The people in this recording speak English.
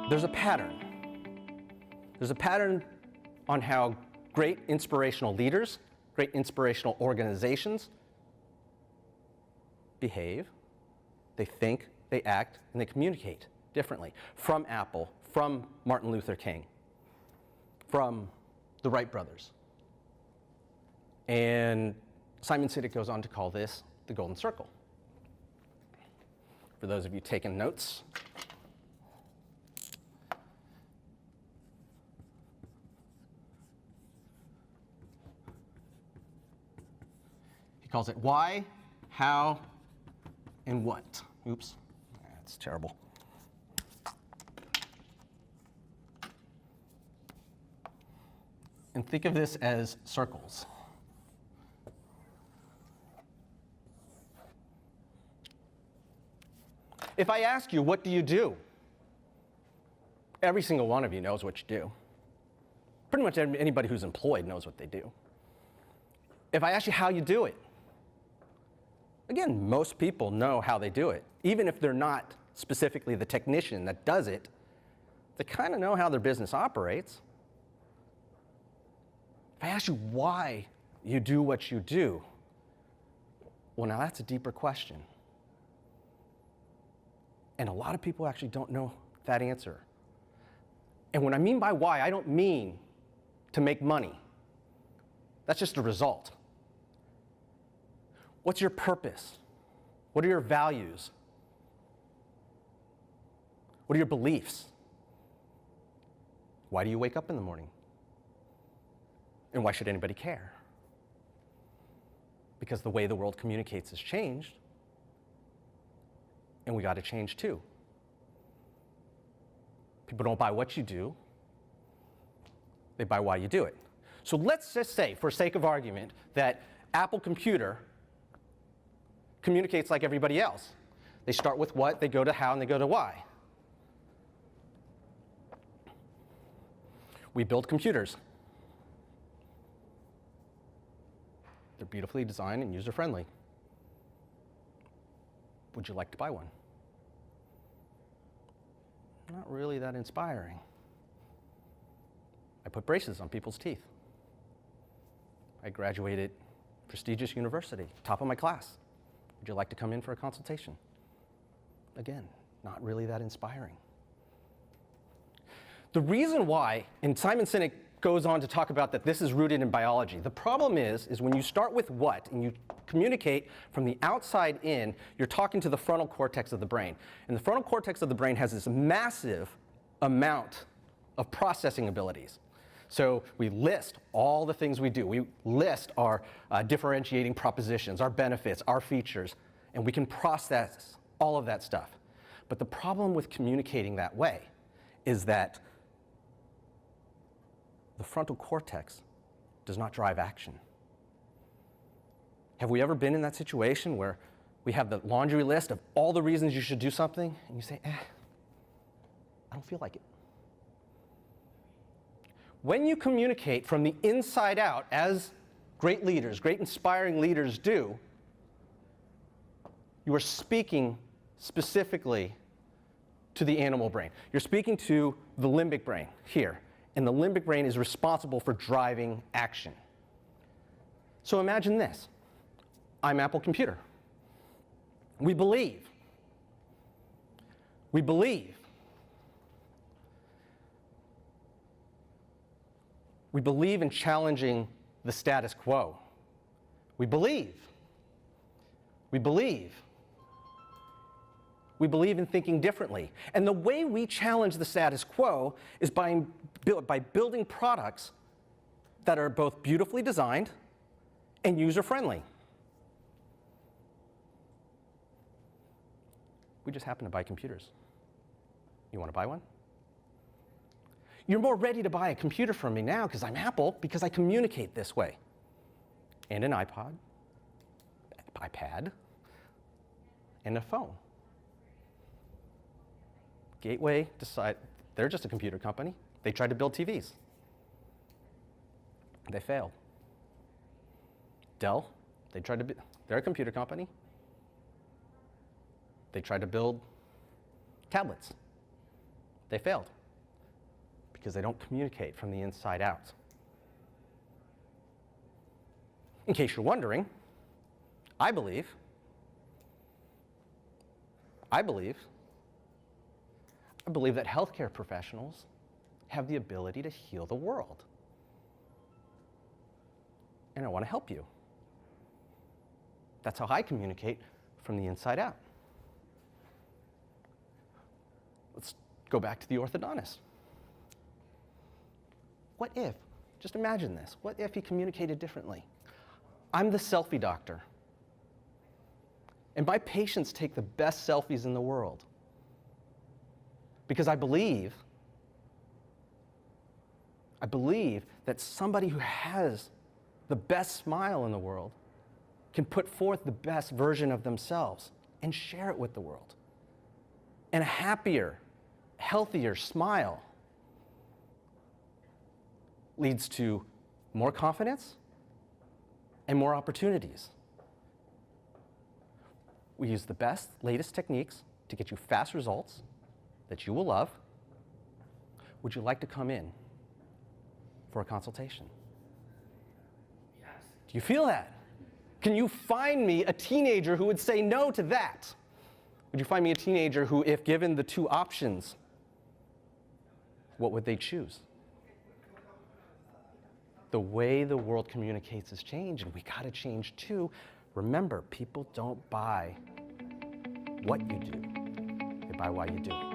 There's a pattern. There's a pattern on how great inspirational leaders, great inspirational organizations behave. They think, they act, and they communicate differently. From Apple, from Martin Luther King, from the Wright brothers. And Simon Sinek goes on to call this the golden circle. For those of you taking notes, he calls it why, how, and what. Oops, that's terrible. And think of this as circles. If I ask you, what do you do? Every single one of you knows what you do. Pretty much anybody who's employed knows what they do. If I ask you how you do it, again, most people know how they do it. Even if they're not specifically the technician that does it, they kind of know how their business operates. If I ask you why you do what you do, well, now that's a deeper question. And a lot of people actually don't know that answer. And what I mean by why, I don't mean to make money. That's just a result. What's your purpose? What are your values? What are your beliefs? Why do you wake up in the morning? And why should anybody care? Because the way the world communicates has changed, and we got to change too. People don't buy what you do, they buy why you do it. So let's just say, for sake of argument, that Apple Computer communicates like everybody else. They start with what, they go to how, and they go to why. We build computers. They're beautifully designed and user-friendly. Would you like to buy one? Not really that inspiring. I put braces on people's teeth. I graduated prestigious university, top of my class. Would you like to come in for a consultation? Again, not really that inspiring. The reason why, and Simon Sinek goes on to talk about that this is rooted in biology. The problem is when you start with what and you communicate from the outside in, you're talking to the frontal cortex of the brain. And the frontal cortex of the brain has this massive amount of processing abilities. So we list all the things we do. We list our differentiating propositions, our benefits, our features, and we can process all of that stuff. But the problem with communicating that way is that the frontal cortex does not drive action. Have we ever been in that situation where we have the laundry list of all the reasons you should do something, and you say, I don't feel like it. When you communicate from the inside out, as great leaders, great inspiring leaders do, you are speaking specifically to the animal brain. You're speaking to the limbic brain here. And the limbic brain is responsible for driving action. So imagine this. I'm Apple Computer. We believe. We believe. We believe in challenging the status quo. We believe. We believe. We believe in thinking differently. And the way we challenge the status quo is by building products that are both beautifully designed and user-friendly. We just happen to buy computers. You want to buy one? You're more ready to buy a computer from me now because I'm Apple, because I communicate this way. And an iPod, iPad, and a phone. Gateway they're just a computer company. They tried to build TVs. They failed. Dell, they're a computer company. They tried to build tablets. They failed. because they don't communicate from the inside out. In case you're wondering, I believe that healthcare professionals have the ability to heal the world. And I want to help you. That's how I communicate from the inside out. Let's go back to the orthodontist. What if, just imagine this, what if he communicated differently? I'm the selfie doctor. And my patients take the best selfies in the world. Because I believe that somebody who has the best smile in the world can put forth the best version of themselves and share it with the world. And a happier, healthier smile leads to more confidence and more opportunities. We use the best, latest techniques to get you fast results that you will love. Would you like to come in for a consultation? Yes. Do you feel that? Can you find me a teenager who would say no to that? Would you find me a teenager who, if given the two options, what would they choose? The way the world communicates has changed, and we got to change too. Remember, people don't buy what you do, they buy why you do it.